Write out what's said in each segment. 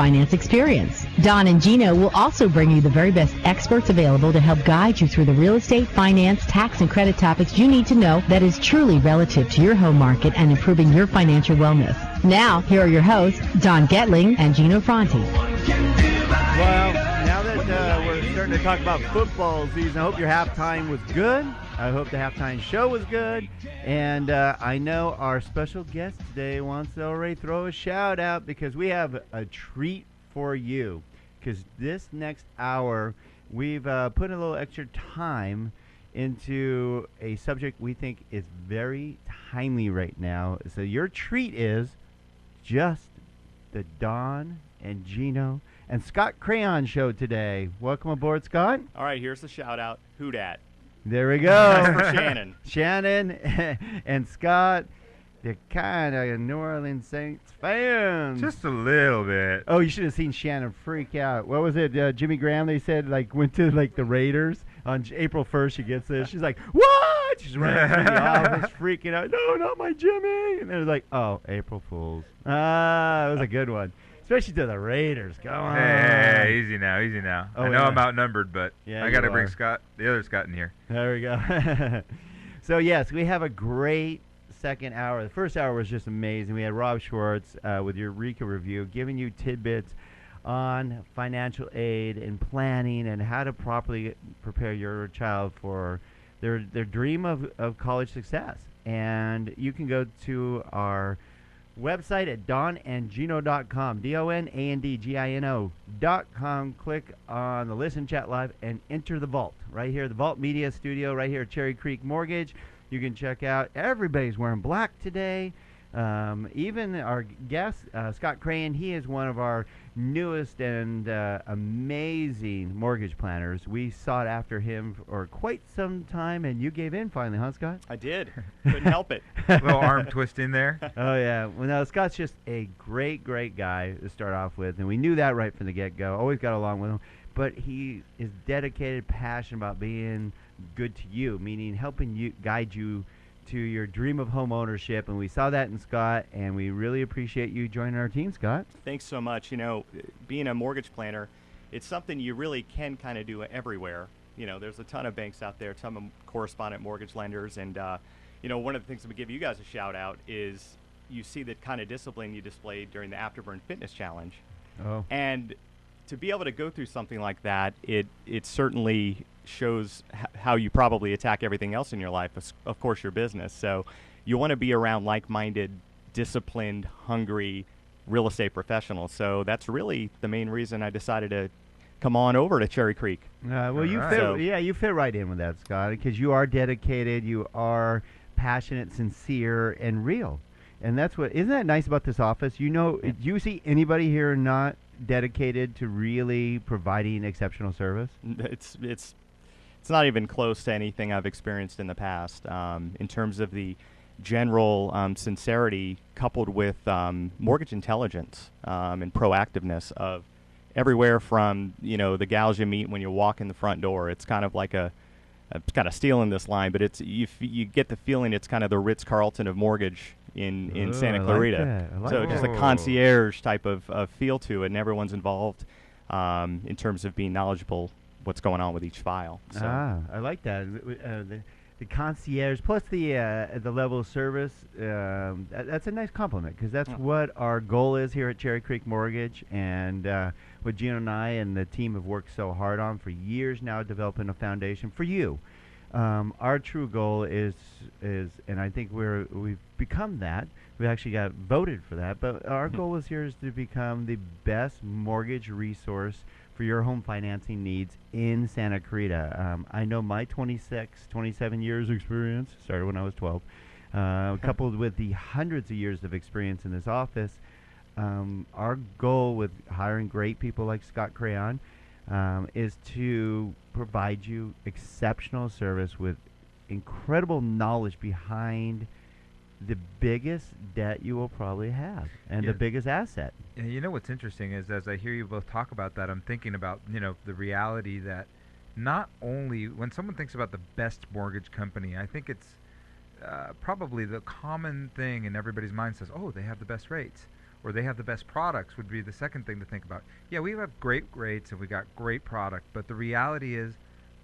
finance experience. Don and Gino will also bring you the very best experts available to help guide you through the real estate, finance, tax, and credit topics you need to know that is truly relative to your home market and improving your financial wellness. Now, here are your hosts, Don Getling and Gino Franti. Well, now that we're starting to talk about football season, I hope your halftime was good. I hope the halftime show was good. And I know our special guest today wants to already throw a shout out because we have a treat for you. Because this next hour, we've put a little extra time into a subject we think is very timely right now. So your treat is just the Don and Gino and Scott Crayon show today. Welcome aboard, Scott. All right, here's the shout out. Who dat? There we go. For Shannon. Shannon and Scott, they're kind of New Orleans Saints fans. Just a little bit. Oh, you should have seen Shannon freak out. What was it? Jimmy Graham, they said, went to, the Raiders. On April 1st, she gets this. She's like, what? She's running through the office, freaking out. No, not my Jimmy. And they're like, oh, April Fools. It was a good one. Especially to the Raiders. Go on. Hey, easy now, easy now. Oh, I know yeah. I'm outnumbered, but Yeah, I got to you bring are. Scott, the other Scott, in here. There we go. So, yes, we have a great second hour. The first hour was just amazing. We had Rob Schwartz with your Eureka review, giving you tidbits on financial aid and planning and how to properly prepare your child for their dream of college success. And you can go to our website at donandgino.com, DONANDGINO.com. Click on the Listen Chat Live and enter the Vault right here, the Vault Media Studio right here at Cherry Creek Mortgage. You can check out, everybody's wearing black today. Even our guest, Scott Crayon, he is one of our newest and amazing mortgage planners. We sought after him for quite some time, and you gave in finally, huh, Scott? I did. Couldn't help it. Little arm twist in there. Oh, yeah. Well, no, Scott's just a great, great guy to start off with, and we knew that right from the get-go. Always got along with him. But he is dedicated, passionate about being good to you, meaning helping you, guide you to your dream of home ownership, and we saw that in Scott, and we really appreciate you joining our team, Scott. Thanks so much. You know, being a mortgage planner, it's something you really can kind of do everywhere. You know, there's a ton of banks out there, ton of correspondent mortgage lenders, and, you know, one of the things that we give you guys a shout out is you see the kind of discipline you displayed during the Afterburn Fitness Challenge. Oh. And to be able to go through something like that, it certainly shows how you probably attack everything else in your life, of course your business. So you want to be around like-minded, disciplined, hungry real estate professionals. So that's really the main reason I decided to come on over to Cherry Creek. Well, you All fit, right. yeah, you fit right in with that, Scott, because you are dedicated, you are passionate, sincere, and real. And that's what, isn't that nice about this office? You know, do you see anybody here not dedicated to really providing exceptional service? It's not even close to anything I've experienced in the past in terms of the general sincerity coupled with mortgage intelligence and proactiveness of everywhere from, you know, the gals you meet when you walk in the front door. It's kind of like it's kind of stealing this line, but it's you get the feeling it's kind of the Ritz-Carlton of mortgage in Santa Clarita. So just a concierge type of feel to it, and everyone's involved in terms of being knowledgeable what's going on with each file. So. I like that. The concierge plus the level of service. That's a nice compliment because that's what our goal is here at Cherry Creek Mortgage, and what Gino and I and the team have worked so hard on for years now, developing a foundation for you. Our true goal is, and I think we've become that. We actually got voted for that, but our goal is here is to become the best mortgage resource for your home financing needs in Santa Clarita. I know my 27 years experience, started when I was 12, coupled with the hundreds of years of experience in this office. Our goal with hiring great people like Scott Crayon is to provide you exceptional service with incredible knowledge behind the biggest debt you will probably have and the biggest asset. And you know what's interesting is as I hear you both talk about that, I'm thinking about, you know, the reality that not only when someone thinks about the best mortgage company, I think it's probably the common thing in everybody's mind says, oh, they have the best rates. or they have the best products would be the second thing to think about. Yeah, we have great rates and we got great product, but the reality is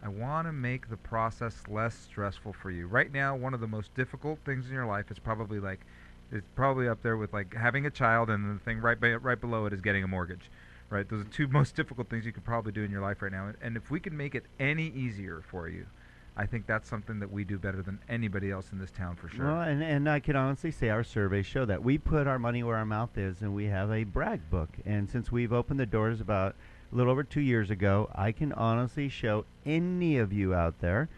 I want to make the process less stressful for you. Right now, one of the most difficult things in your life is probably up there with like having a child, and the thing right below it is getting a mortgage. Right? Those are two most difficult things you could probably do in your life right now. And if we can make it any easier for you, I think that's something that we do better than anybody else in this town for sure. Well, and I can honestly say our surveys show that. We put our money where our mouth is, and we have a brag book. And since we've opened the doors about a little over 2 years ago, I can honestly show any of you out there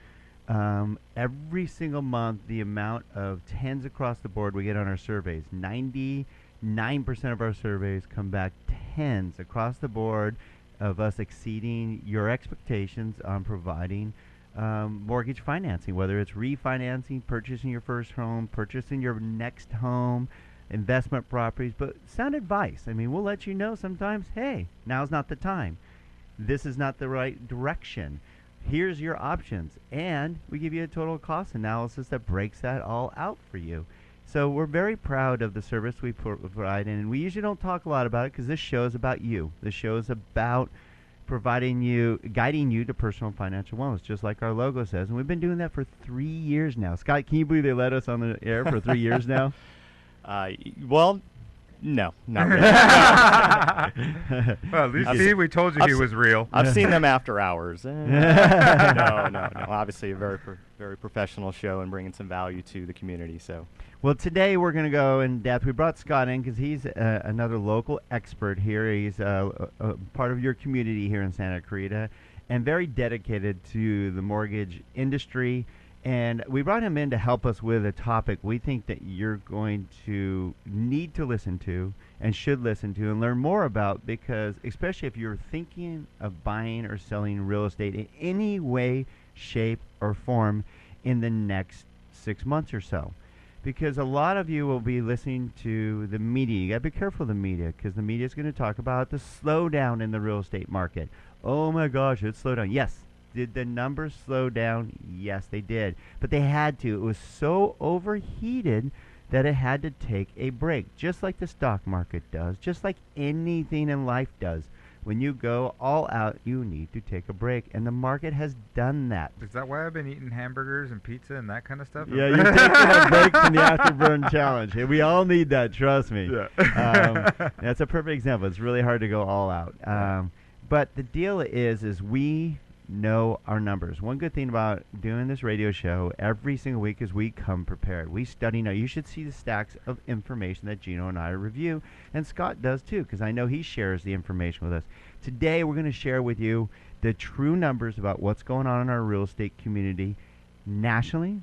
every single month the amount of 10s across the board we get on our surveys. 99% of our surveys come back 10s across the board of us exceeding your expectations on providing mortgage financing, whether it's refinancing, purchasing your first home, purchasing your next home, investment properties, but sound advice. I mean, we'll let you know sometimes, hey, now's not the time. This is not the right direction. Here's your options. And we give you a total cost analysis that breaks that all out for you. So we're very proud of the service we provide, and we usually don't talk a lot about it because this show is about you. This show is about guiding you to personal financial wellness, just like our logo says. And we've been doing that for 3 years now. Scott, can you believe they let us on the air for 3 years now? Well, no, not really. Well, at least we told you he was real. I've seen them after hours. No. Obviously, a very professional show and bringing some value to the community. So, well, today we're going to go in depth. We brought Scott in because he's another local expert here. He's part of your community here in Santa Clarita and very dedicated to the mortgage industry. And we brought him in to help us with a topic we think that you're going to need to listen to and should listen to and learn more about, because especially if you're thinking of buying or selling real estate in any way, shape, or form in the next 6 months or so. Because a lot of you will be listening to the media. You got to be careful of the media, because the media is going to talk about the slowdown in the real estate market. Oh my gosh, it slowed down. Yes. Did the numbers slow down? Yes, they did. But they had to. It was so overheated that it had to take a break, just like the stock market does, just like anything in life does. When you go all out, you need to take a break, and the market has done that. Is that why I've been eating hamburgers and pizza and that kind of stuff? Yeah, you're taking a break from the Afterburn Challenge. And we all need that, trust me. Yeah. That's a perfect example. It's really hard to go all out. But the deal is we know our numbers. One good thing about doing this radio show every single week is we come prepared. We study. Now, you should see the stacks of information that Gino and I review, and Scott does too, because I know he shares the information with us. Today, we're going to share with you the true numbers about what's going on in our real estate community nationally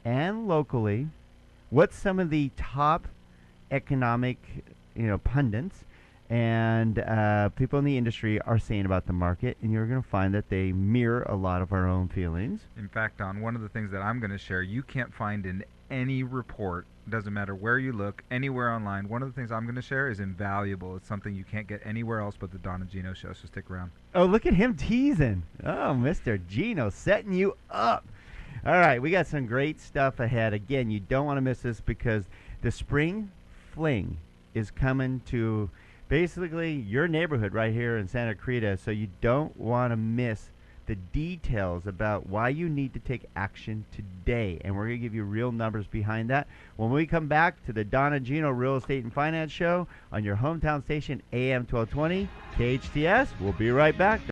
and locally, what some of the top economic pundits and people in the industry are saying about the market, and you're going to find that they mirror a lot of our own feelings. In fact, Don, one of the things that I'm going to share, you can't find in any report, doesn't matter where you look, anywhere online. One of the things I'm going to share is invaluable. It's something you can't get anywhere else but the Don and Gino show, so stick around. Oh, look at him teasing. Oh, Mr. Gino setting you up. All right, we got some great stuff ahead. Again, you don't want to miss this, because the spring fling is coming to basically your neighborhood right here in Santa Clarita, so you don't want to miss the details about why you need to take action today. And we're going to give you real numbers behind that when we come back to the Don and Gino Real Estate and Finance Show on your hometown station, AM 1220, KHTS. We'll be right back.